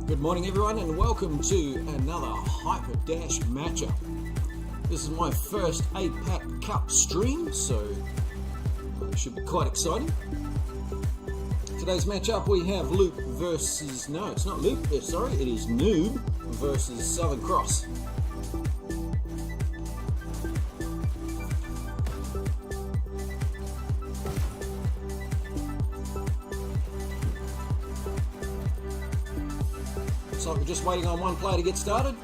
Good morning everyone and welcome to another Hyperdash matchup. This is my first hypercup stream, so it should be quite exciting. Today's matchup we have Loop versus, no it's not Loop, sorry, it is NOOB versus Southern Cross. Looks like we're just waiting on one player to get started.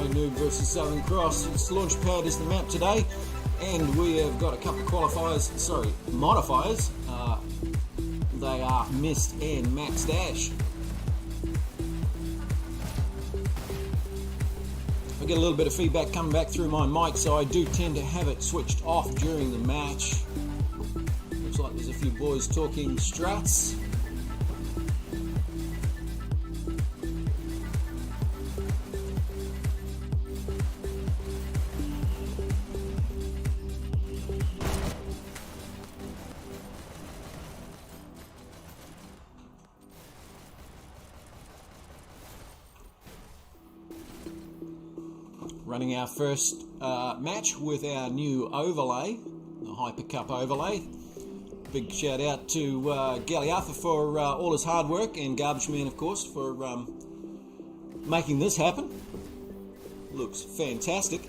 NOOB versus Southern Cross. Launchpad is the map today, and we have got a couple of modifiers. They are Mist and Max Dash. I get a little bit of feedback coming back through my mic, so I do tend to have it switched off during the match. Looks like there's a few boys talking strats. Running our first match with our new overlay, the Hypercup overlay. Big shout out to Galley-Arthur for all his hard work, and Garbage Man of course for making this happen. Looks fantastic.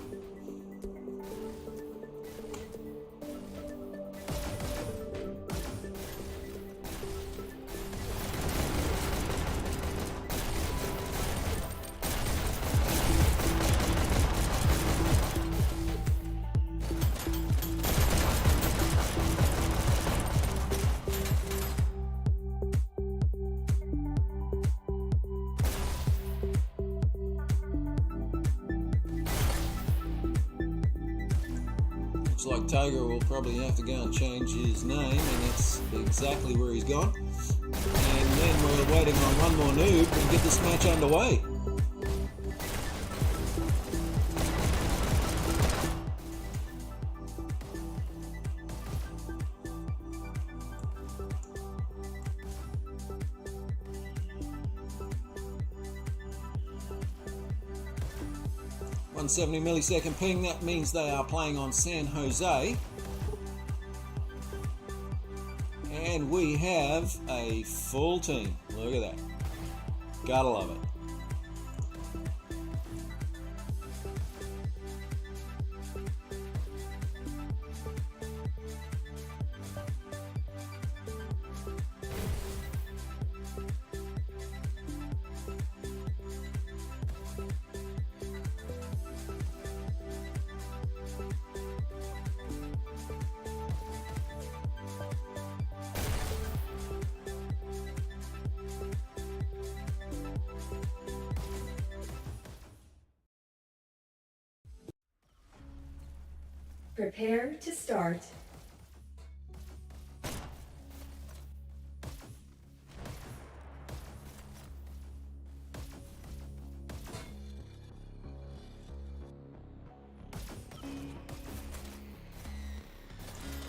Looks like Tiger will probably have to go and change his name, and that's exactly where he's gone. And then we're waiting on one more noob to get this match underway. .170 millisecond ping, that means they are playing on San Jose. And we have a full team. Look at that. Gotta love it. Prepare to start.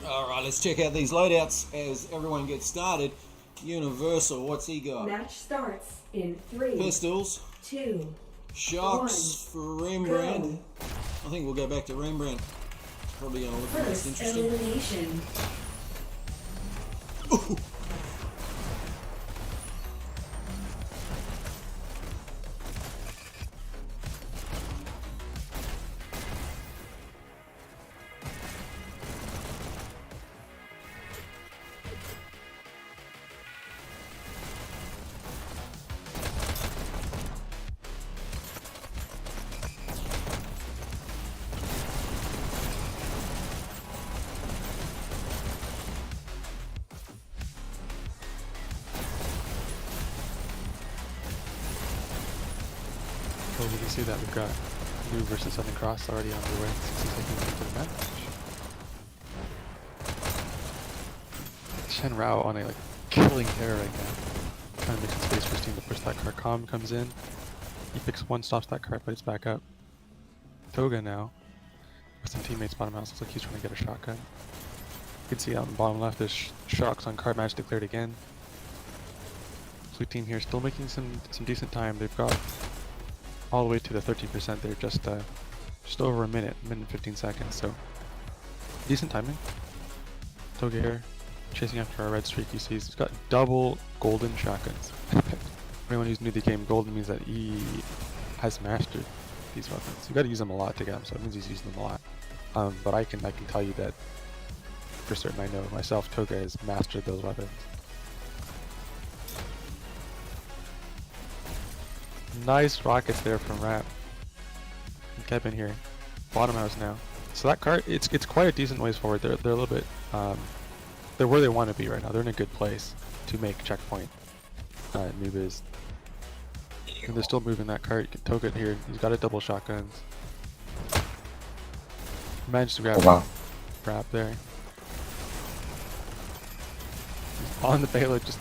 Alright, let's check out these loadouts as everyone gets started. Universal, what's he got? Match starts in 3, Pistols, 2, shocks for Rembrandt. go. I think we'll go back to Rembrandt. Probably going to look most First interesting. elimination. Ooh. So we can see that we've got NOOB versus Southern Cross already on the way. 60 seconds into the match. Shen Rao on a like killing tear right now. Trying to make some space for his team to push that cart. Calm comes in. He picks one, stops that cart, but it's back up. Toga now. With some teammates bottom house. Looks like he's trying to get a shotgun. You can see out in the bottom left there's shocks on cart. Match declared again. Blue team here still making some decent time. They've got all the way to the 13%. They're just over a minute and 15 seconds. So decent timing. Toga here chasing after our red streak. You see he's got double golden shotguns. Anyone who's new to the game, golden means that he has mastered these weapons. You got to use them a lot to get them, so it means he's using them a lot. But I can tell you that for certain. I know myself. Toga has mastered those weapons. Nice rockets there from Rap. And Kevin here, bottom house now. So that cart, it's quite a decent ways forward. They're a little bit, they're where they want to be right now. They're in a good place to make checkpoint. NOOB is, and they're still moving that cart. Toga here, he's got a double shotguns. Managed to grab Rap there. He's on the payload, just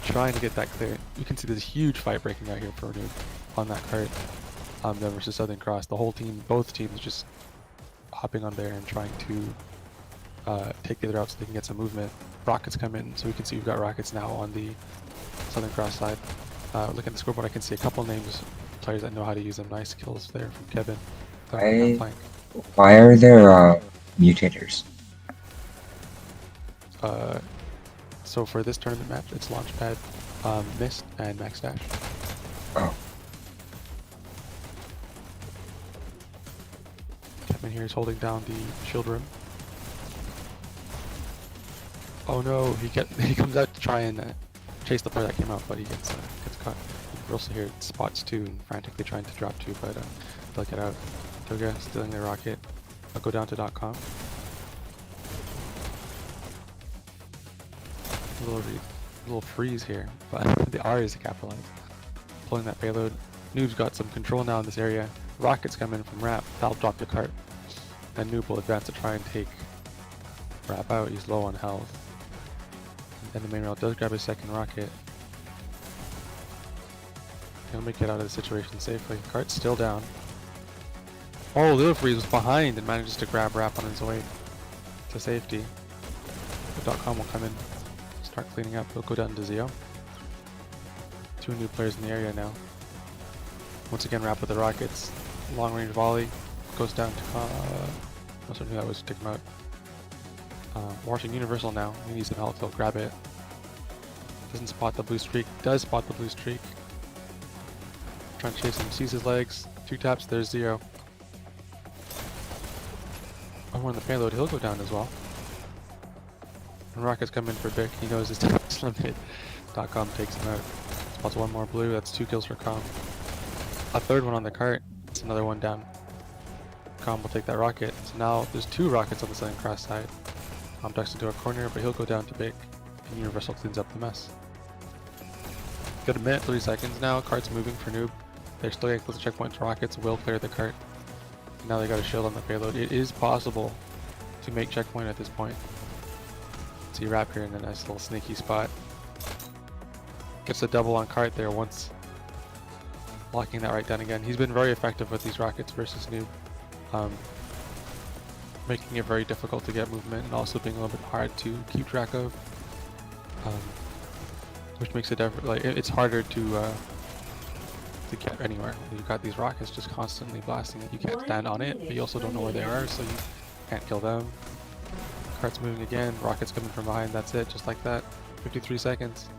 trying to get that clear. You can see this huge fight breaking out here for NOOB on that cart. Them versus Southern Cross. The whole team, both teams, just hopping on there and trying to take the other out so they can get some movement. Rockets come in, so we can see we've got rockets now on the Southern Cross side. Look at the scoreboard, I can see a couple names, players that know how to use them. Nice kills there from Kevin. Why are there mutators? So for this tournament match, it's Launchpad, Mist, and Max Dash. Oh. Kevin here is holding down the shield room. Oh no, he comes out to try and chase the player that came out, but he gets caught. We're also here spots two and frantically trying to drop two, but they'll get out. Toga stealing the rocket. I'll go down to .com. Little freeze here, but the R is capitalized. Pulling that payload. NOOB's got some control now in this area. Rockets come in from Rap. That'll drop the cart. And NOOB will advance to try and take Rap out. He's low on health. And the main rail does grab his second rocket. He'll make it out of the situation safely. Cart's still down. Oh, Little Freeze was behind and manages to grab Rap on his way to safety. The .com will come in, start cleaning up. He'll go down to Zio. Two new players in the area now. Once again, Rap with the rockets. Long range volley goes down to I knew that was to take him out. Watching Universal now. He needs some help. He'll grab it. Doesn't spot the blue streak. Does spot the blue streak. Trying to chase him. Sees his legs. Two taps. There's Zio. On the payload. He'll go down as well. When rockets come in for Vic, he knows his time is limited. .com takes him out. Spots one more blue. That's 2 kills for Com. A third one on the cart. It's another one down. Com will take that rocket. So now there's 2 rockets on the Southern Cross side. Ducks into a corner, but he'll go down to Big. And Universal cleans up the mess. Got a minute, 30 seconds now. Cart's moving for NOOB. They're still getting close to checkpoint. Rockets will clear the cart. Now they got a shield on the payload. It is possible to make checkpoint at this point. See Rap here in a nice little sneaky spot. Gets a double on cart there once. Locking that right down again. He's been very effective with these rockets versus NOOB. Making it very difficult to get movement and also being a little bit hard to keep track of. Which makes it it's harder to get anywhere. You've got these rockets just constantly blasting it. You can't stand on it, but you also don't know where they are, so you can't kill them. Cart's moving again, rockets coming from behind, that's it, just like that. 53 seconds.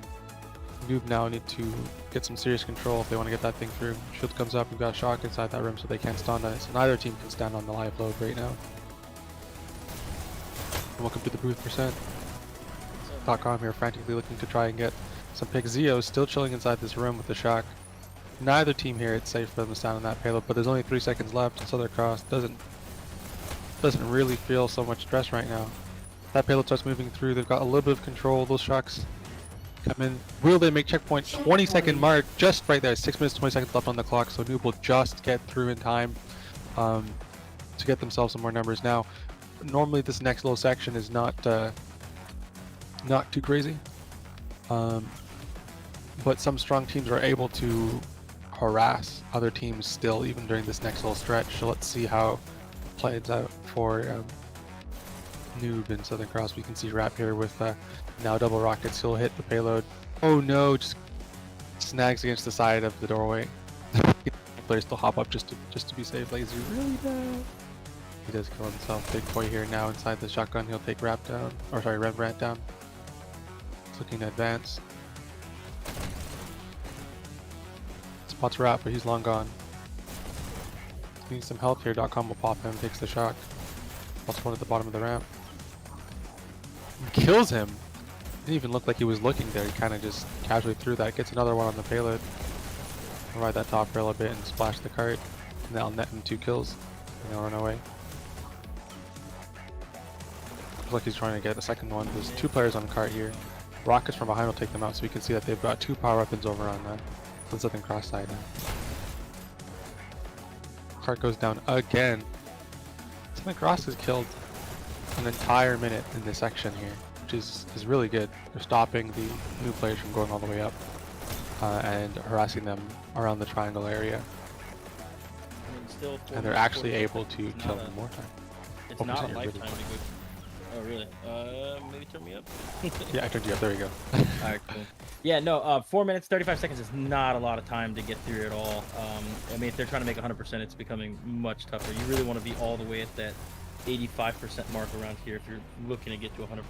NOOB now need to get some serious control if they want to get that thing through. Shield comes up, we've got shock inside that room so they can't stand on it. So neither team can stand on the live load right now. And welcome to the booth percent. .com here frantically looking to try and get some picks. Zio still chilling inside this room with the shock. Neither team here, it's safe for them to stand on that payload, but there's only 3 seconds left, and Southern Cross doesn't really feel so much stress right now. That payload starts moving through, they've got a little bit of control, those shocks Come in. Will they make checkpoint? 20-second mark, just right there. 6 minutes, 20 seconds left on the clock, so Noob will just get through in time to get themselves some more numbers. Now, normally this next little section is not too crazy, but some strong teams are able to harass other teams still, even during this next little stretch. So let's see how it plays out for Noob in Southern Cross. We can see Rap here with now double rockets. He'll hit the payload. Oh no, just snags against the side of the doorway. Players still hop up just to be safe. Lazy really bad. He does kill himself. Big boy here now inside the shotgun. He'll take Rap down, or sorry, Rembrandt down. He's looking to advance. Spots Rap, but he's long gone. Needs some help here. .com will pop him, takes the shock. Also one at the bottom of the ramp. Kills him. Didn't even look like he was looking there. He kind of just casually threw that. Gets another one on the payload. Ride that top rail a bit and splash the cart. And that'll net him 2 kills. And they'll run away. Looks like he's trying to get a second one. There's 2 players on the cart here. Rockets from behind will take them out, so we can see that they've got 2 power weapons over on the Southern Cross side now. Cart goes down again. Southern Cross has killed an entire minute in this section here, which is really good. They're stopping the new players from going all the way up and harassing them around the triangle area. And they're actually able to kill them more time. It's not a lifetime to go. Oh really? Maybe turn me up. Yeah, I turned you up. There you go. Alright, cool. Yeah, no. 4 minutes 35 seconds is not a lot of time to get through at all. I mean, if they're trying to make 100%, it's becoming much tougher. You really want to be all the way at that 85% mark around here if you're looking to get to 100%.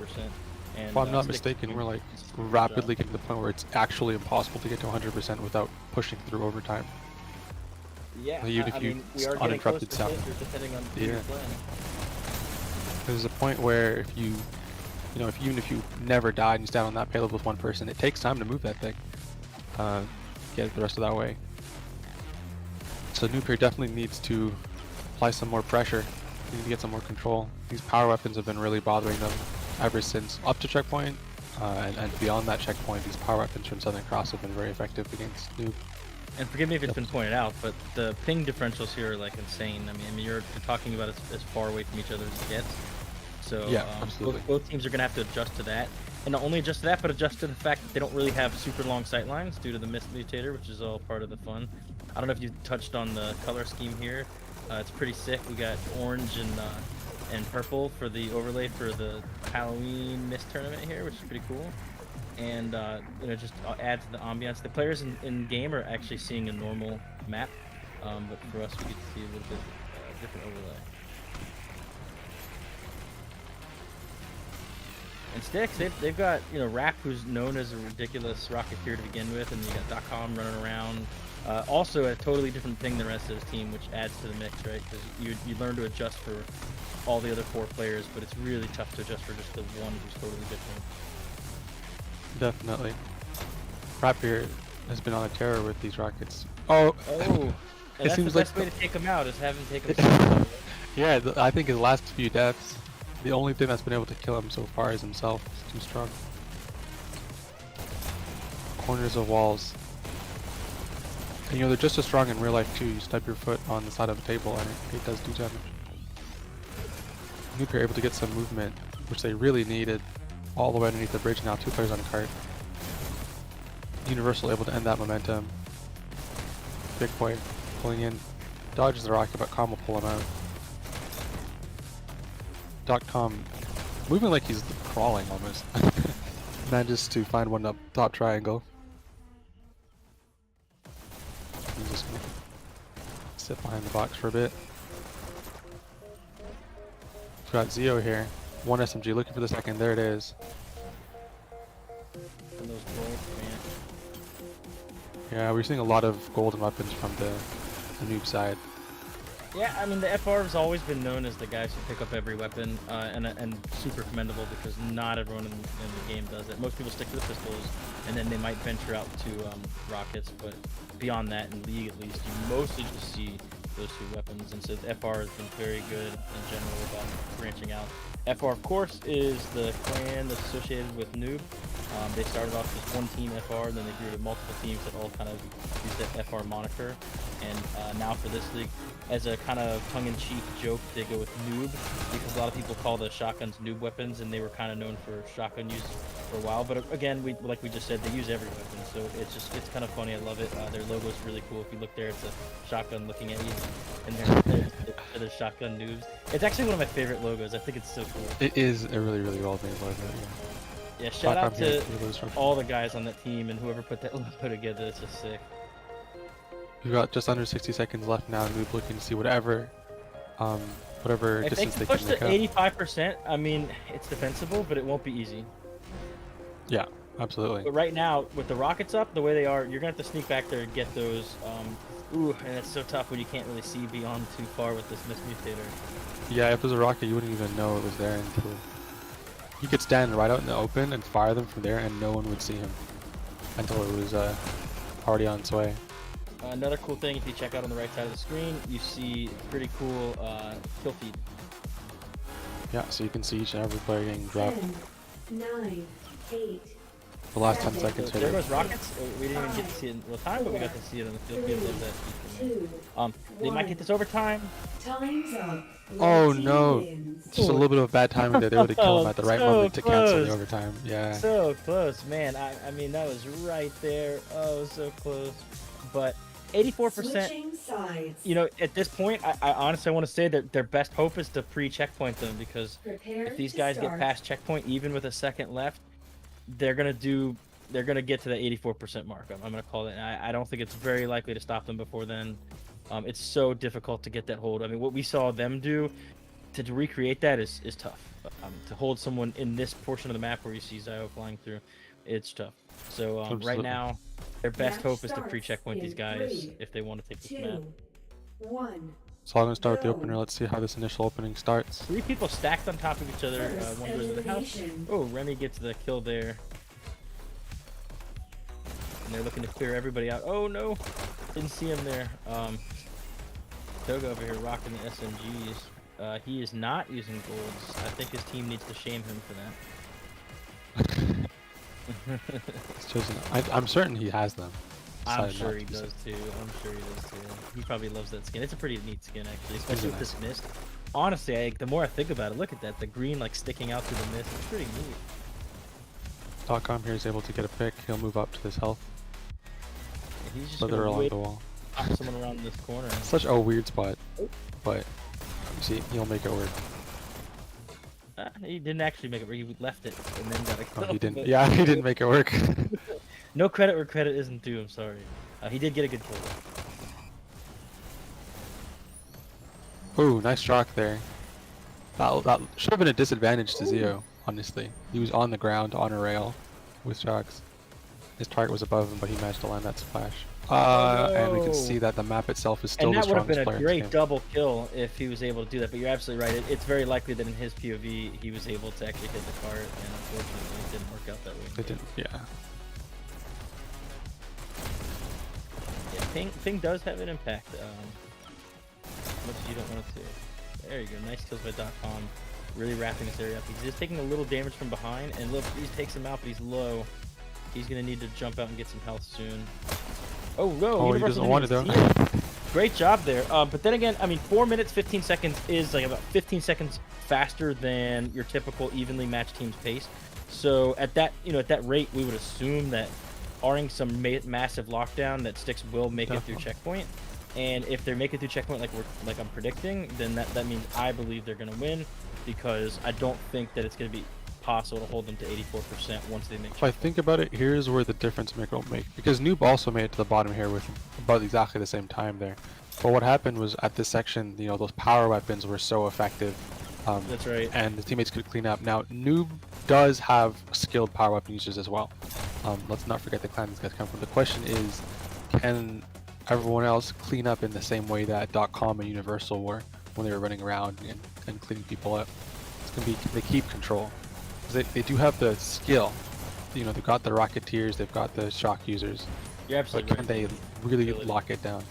And, if I'm not mistaken, we're like rapidly getting to the point where it's actually impossible to get to 100% without pushing through overtime. Yeah, even if you uninterrupted sound. Depending on yeah. your plan. There's a point where if you know, even if you never died and you stand on that payload with one person, it takes time to move that thing. Get it the rest of that way. So Noob here definitely needs to apply some more pressure. They need to get some more control. These power weapons have been really bothering them ever since up to checkpoint, and beyond that checkpoint. These power weapons from Southern Cross have been very effective against Noob. And forgive me if it's been pointed out, but the ping differentials here are like insane. I mean you're talking about as far away from each other as it gets. So yeah, absolutely. Both teams are going to have to adjust to that. And not only adjust to that, but adjust to the fact that they don't really have super long sight lines due to the mist mutator, which is all part of the fun. I don't know if you touched on the color scheme here. It's pretty sick. We got orange and purple for the overlay for the Halloween mist tournament here, which is pretty cool. And you know, just add to the ambiance. The players in game are actually seeing a normal map, but for us, we get to see a little bit different overlay. And STHX, they've got, you know, Rap, who's known as a ridiculous rocketeer to begin with, and you got .com running around. Also a totally different thing than the rest of his team, which adds to the mix, right? Because you learn to adjust for all the other 4 players, but it's really tough to adjust for just the one who's totally different. Definitely. Rap here has been on a terror with these rockets. Oh! And it seems the like best way to take him out is have him take him. Yeah, I think his last few deaths, the only thing that's been able to kill him so far is himself. He's too strong. Corners of walls. And, you know, they're just as strong in real life too. You step your foot on the side of a table and it does do damage. Noob are able to get some movement, which they really needed, all the way underneath the bridge now. 2 players on a cart. Universal able to end that momentum. Big boy pulling in. Dodges the rocket, but Com will pull him out. .com moving like he's crawling almost. Manages to find one up top triangle. He's just gonna sit behind the box for a bit. We've got Zio here. 1 SMG looking for the second. There it is. And those gold, man. Yeah, we're seeing a lot of golden weapons from the noob side. Yeah, I mean the FR has always been known as the guys who pick up every weapon, and super commendable because not everyone in the game does it. Most people stick to the pistols, and then they might venture out to rockets, but beyond that, in League at least, you mostly just see those 2 weapons, and so the FR has been very good in general about branching out. FR, of course, is the clan that's associated with Noob, They started off as one team FR, then they grew to multiple teams that all kind of use that FR moniker. And now for this league, as a kind of tongue-in-cheek joke, they go with NOOB, because a lot of people call the shotguns NOOB weapons, and they were kind of known for shotgun use for a while. But again, like we just said, they use every weapon, so it's kind of funny. I love it. Their logo's really cool. If you look there, it's a shotgun looking at you, and they're shotgun noobs. It's actually one of my favorite logos. I think it's so cool. It is a really, really well made logo. Yeah, shout out to all the guys on that team and whoever put that logo together. It's just sick. We've got just under 60 seconds left now. NOOB looking to see whatever If distance they they can can push make to up. 85%, I mean, it's defensible, but it won't be easy. Yeah, absolutely. But right now, with the rockets up the way they are, you're gonna have to sneak back there and get those. Ooh, and it's so tough when you can't really see beyond too far with this mutator. Yeah, if it was a rocket, you wouldn't even know it was there until he could stand right out in the open and fire them from there, and no one would see him until it was already on its way. Another cool thing, if you check out on the right side of the screen, you see pretty cool kill feed. Yeah, so you can see each and every player getting dropped. 10, 9, 8. The last 10 seconds There hit goes it. rockets. We didn't even get to see it in real time, but we got to see it on the field. We love that feature, man. 2, They might get this overtime. Time's up. Oh Red team no! wins. Just a little bit of bad timing there. They would have killed him at the right So moment to cancel close. the overtime. Yeah. So close, man. I mean, that was right there. Oh, so close. But 84%. Switching sides. You know, at this point, I honestly want to say that their best hope is to pre-checkpoint them, because Prepare if these to guys start. get past checkpoint, even with a second left, they're gonna get to the 84% mark. I'm gonna call it. And I don't think it's very likely to stop them before then. It's so difficult to get that hold. I mean, what we saw them do to recreate that is tough. To hold someone in this portion of the map where you see Zio flying through, it's tough. So right Absolutely. now, their best Match hope is to starts pre-checkpoint in these guys 3, if they want to take this map. 2, 1. So I'm gonna start with the Go. opener. Let's see how this initial opening starts. 3 people stacked on top of each other. First One goes to the house. elimination. Oh, Remy gets the kill there. And they're looking to clear everybody out. Oh no, didn't see him there. Toga over here rocking the SMGs. He is not using golds. I think his team needs to shame him for that. It's just, I'm certain he has them. I'm Decided sure not he to use does them. too. I'm sure he does too. He probably loves that skin. It's a pretty neat skin actually, especially with this mist. Honestly, the more I think about it, look at that. The green like sticking out through the mist. It's pretty neat. .com here is able to get a pick. He'll move up to this health. And he's just Further gonna along wait the wall. pop someone around this corner. Such a weird spot, but you see, he'll make it work. He didn't actually make it. He left it and then got a kill. Oh, he didn't. but- Yeah, he didn't make it work. No credit where credit isn't due. I'm sorry. He did get a good kill. Ooh, nice shock there. That should have been a disadvantage to Zio, honestly. He was on the ground on a rail with shocks. His target was above him, but he managed to land that splash. And we can see that the map itself is still And the that would have strongest been a player in this great game. double kill if he was able to do that. But you're absolutely right. It's very likely that in his POV he was able to actually hit the cart, and unfortunately it didn't work out that way. It didn't, yeah. Yeah, ping does have an impact. Much as you don't want it to. There you go. Nice kills by .com. Really wrapping this area up. He's just taking a little damage from behind, and look, he takes him out, but he's low. He's gonna need to jump out and get some health soon. Oh no! Oh, he Universal doesn't want it though. didn't even see it. Great job there. But then again, I mean, 4 minutes 15 seconds is like about 15 seconds faster than your typical evenly matched team's pace. So at that, at that rate, we would assume that, barring some massive lockdown, that Styx will make it through checkpoint. And if they make it through checkpoint, like I'm predicting, then that means I believe they're gonna win, because I don't think that it's gonna be possible to hold them to 84% once they make If I think about it, here's where the difference maker will make. Because NOOB also made it to the bottom here with about exactly the same time there. But what happened was at this section, those power weapons were so effective. That's right. And the teammates could clean up. Now, NOOB does have skilled power weapon users as well. Let's not forget the clan these guys come from. The question is, can everyone else clean up in the same way that .com and Universal were when they were running around and cleaning people up? It's going to be, can they keep control? They do have the skill. They've got the Rocketeers, they've got the shock users. You're absolutely But can they really lock it down?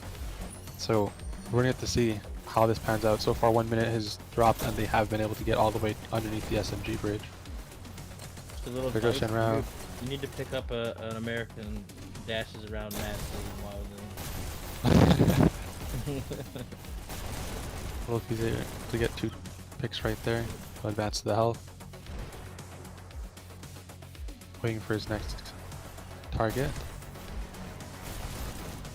So we're gonna have to see how this pans out. So far 1 minute has dropped and they have been able to get all the way underneath the SMG bridge. a little There goes advice. Shenrao. You need to pick up an American dashes around madly and wildly. Well, if he's able to get 2 picks right there, he'll advance to the health. Waiting for his next target.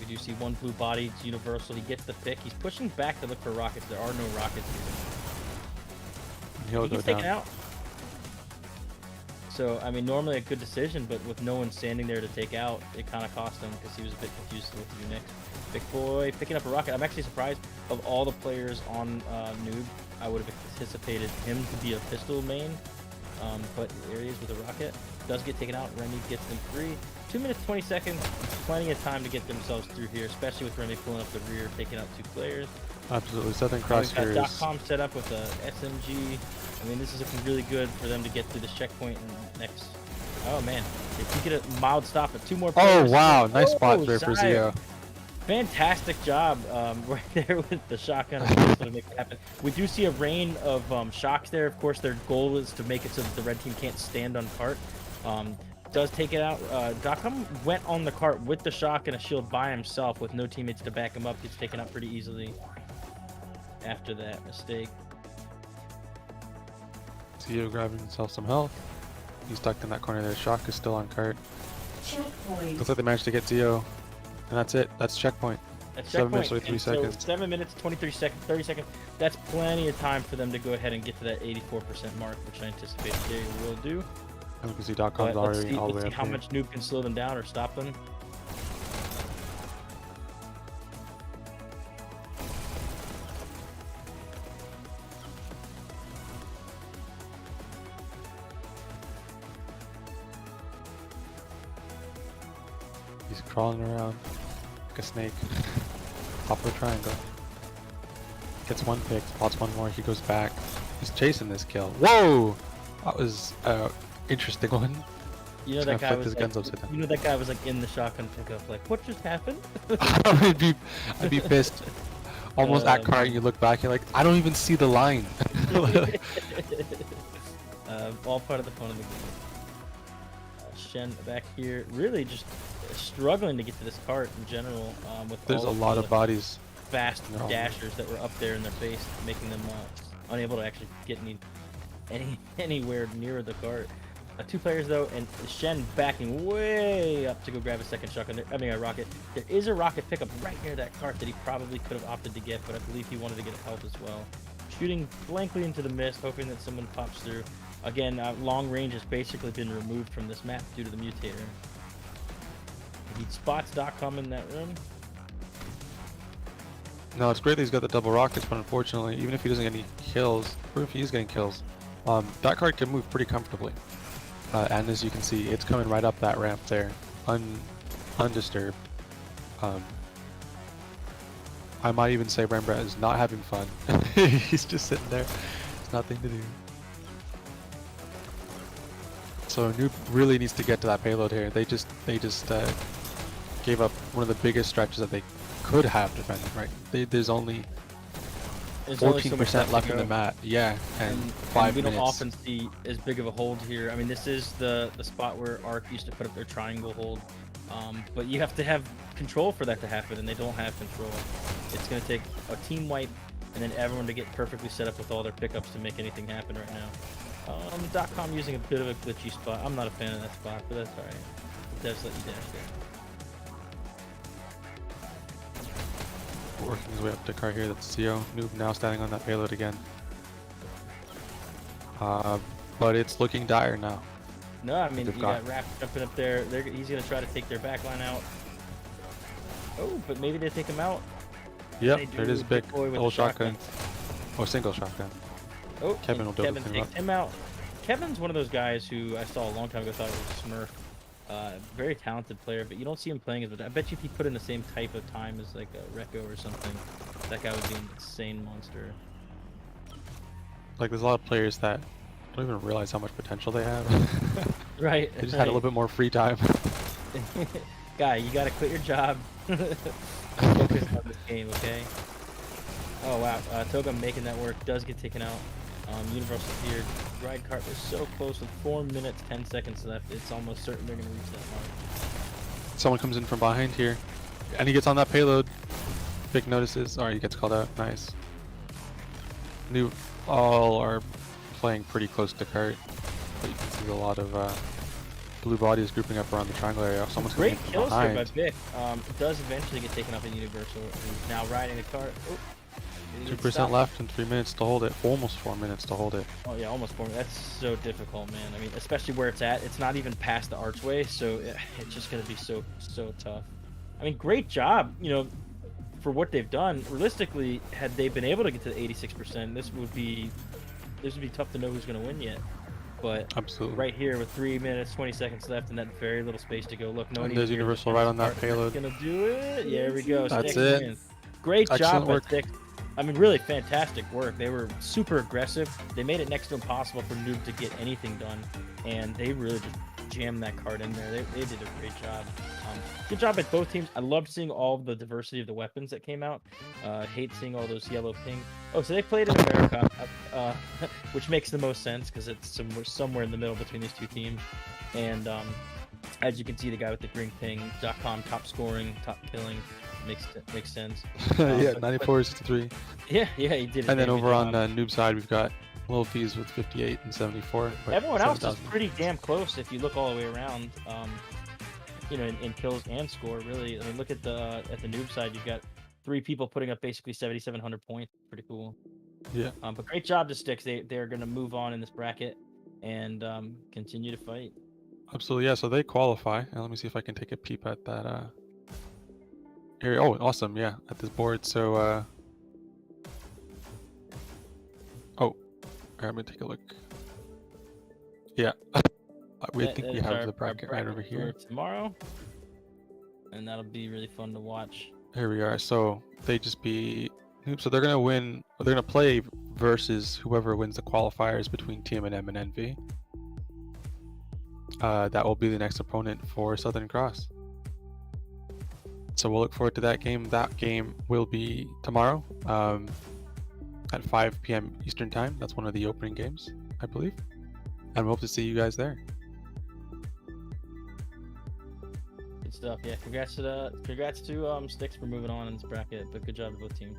We do see one blue body. It's universal. He gets the pick. He's pushing back to look for rockets. There are no rockets here. He'll He go gets down. taken out. So, I mean, normally a good decision, but with no one standing there to take out, it kind of cost him because he was a bit confused what to do next. Big boy picking up a rocket. I'm actually surprised of all the players on NOOB. I would have anticipated him to be a pistol main, but there he is with a rocket. Does get taken out. Remy gets them free. 2 minutes 20 seconds. Plenty of time to get themselves through here, especially with Remy pulling up the rear, taking out 2 players. Absolutely. Southern We've Cross got here is .com set up with a SMG. I mean, this is looking really good for them to get through this checkpoint and next. Oh man, if you get a mild stop at 2 more Oh players. wow, nice spot Oh, there for Zio. Zio. Fantastic job right there with the shotgun and pistol to make it happen. We do see a rain of shocks there. Of course, their goal is to make it so that the red team can't stand on cart. Does take it out. .com went on the cart with the shock and a shield by himself with no teammates to back him up. Gets taken out pretty easily after that mistake. Zio grabbing himself some health. He's stuck in that corner there. Shock is still on cart. Checkpoint. Looks like they managed to get Zio. And that's it. That's checkpoint. That's 7 minutes, checkpoint. 23 And so seconds. 7 minutes, 23 seconds, 30 seconds. That's plenty of time for them to go ahead and get to that 84% mark, which I anticipate they will do. And we can see .com's But let's already see, all the let's way see up how here. much Noob can slow them down or stop them. He's crawling around like a snake. Top of the triangle. Gets 1 pick, spots 1 more, he goes back. He's chasing this kill. Whoa! That was interesting one. You know He's that gonna guy flip was his like, guns upside down. you know that guy was like in the shotgun pickup, like what just happened? I'd be pissed. Almost at cart, and you look back, you're like, I don't even see the line. All part of the fun of the game. Shen back here, really just struggling to get to this cart in general. With There's a all lot the of bodies. fast No. dashers that were up there in their face, making them unable to actually get anywhere near the cart. 2 players though, and Shen backing way up to go grab a second shotgun. I mean a rocket. There is a rocket pickup right near that cart that he probably could have opted to get, but I believe he wanted to get help as well. Shooting blankly into the mist, hoping that someone pops through. Again, long range has basically been removed from this map due to the mutator. He spots .com in that room. No, it's great that he's got the double rockets, but unfortunately, even if he doesn't get any kills, or if he is getting kills, that card can move pretty comfortably. And as you can see, it's coming right up that ramp there, undisturbed. I might even say Rembrandt is not having fun. He's just sitting there. There's nothing to do. So NOOB really needs to get to that payload here. They just gave up one of the biggest stretches that they could have defended. Right? There's only There's only so much 14% left left to in the go. mat. Yeah, and And 5 we minutes. don't often see as big of a hold here. I mean, this is the spot where Arc used to put up their triangle hold. But you have to have control for that to happen, and they don't have control. It's going to take a team wipe and then everyone to get perfectly set up with all their pickups to make anything happen right now. .com using a bit of a glitchy spot. I'm not a fan of that spot, but that's alright. The devs let you dash there. Working his way up to car here. That's Zio. NOOB now standing on that payload again. But it's looking dire now. No, I mean, They've you got- got Rap jumping up there. He's going to try to take their backline out. Oh, but maybe they take him out. Yep, They there it do. is. Big Big boy with old the shotgun. shotgun. Or single shotgun. Oh, Kevin and will be able to Kevin clean him takes him out. Kevin's one of those guys who I saw a long time ago thought was a Smurf. Very talented player, but you don't see him playing as much. I bet you if he put in the same type of time as like a Recco or something, that guy would be an insane monster. Like, there's a lot of players that don't even realize how much potential they have. Right. They just had a little bit more free time. Guy, you gotta quit your job. Focus on this game, okay? Oh wow, Toga making that work, does get taken out. Universal here. Ride cart was so close with 4 minutes 10 seconds left. It's almost certain they're gonna reach that mark. Someone comes in from behind here, and he gets on that payload. Big notices. Alright, he gets called out. Nice. New all are playing pretty close to cart, but you can see a lot of blue bodies grouping up around the triangle area. Someone's coming in Great from kills here by behind. Vic. It does eventually get taken off at Universal. He's now riding the cart. Oh, did he get 2% stopped? left and 3 minutes to hold it. Almost 4 minutes to hold it. Oh yeah, almost 4 minutes. That's so difficult, man. I mean, especially where it's at. It's not even past the archway, so it's just gonna be so tough. I mean, great job, you know, for what they've done. Realistically, had they been able to get to the 86%, this would be tough to know who's gonna win yet. But Absolutely. right here with 3 minutes 20 seconds left and that very little space to go. Look, no one And there's even Universal right on that payload. Gonna do it. Yeah, here we go. That's Sticks it. wins. Great Excellent job by work. Sticks. I mean, really fantastic work. They were super aggressive. They made it next to impossible for Noob to get anything done, and they really just jammed that card in there. They did a great job. Good job at both teams. I loved seeing all of the diversity of the weapons that came out. Hate seeing all those yellow ping. Oh, so they played in America, which makes the most sense because it's somewhere in the middle between these two teams. And as you can see, the guy with the green ping.com top scoring, top killing. Makes sense. Yeah, 94-63. Yeah, he did. And then over on the the noob side, we've got Lil Fees with 58 and 74. but everyone else is 7,000. pretty damn close if you look all the way around. You know, in kills and score, really. I mean, look at the noob side. You've got 3 people putting up basically 7,700 points. Pretty cool. Yeah. But great job to Sticks. They're gonna move on in this bracket and continue to fight. Absolutely, yeah. So they qualify. And let me see if I can take a peep at that. Here, oh, awesome, yeah, at this board. So, oh, here, I'm gonna take a look. Yeah, we think we That is have our the bracket right over for here. tomorrow, and that'll be really fun to watch. Here we are. So they just be, so they're gonna win. They're gonna play versus whoever wins the qualifiers between TMNM and NV. That will be the next opponent for Southern Cross. So we'll look forward to that game. That game will be tomorrow at 5 p.m. Eastern Time. That's one of the opening games, I believe. And we hope to see you guys there. Good stuff. Yeah, congrats to Sticks for moving on in this bracket, but good job to both teams.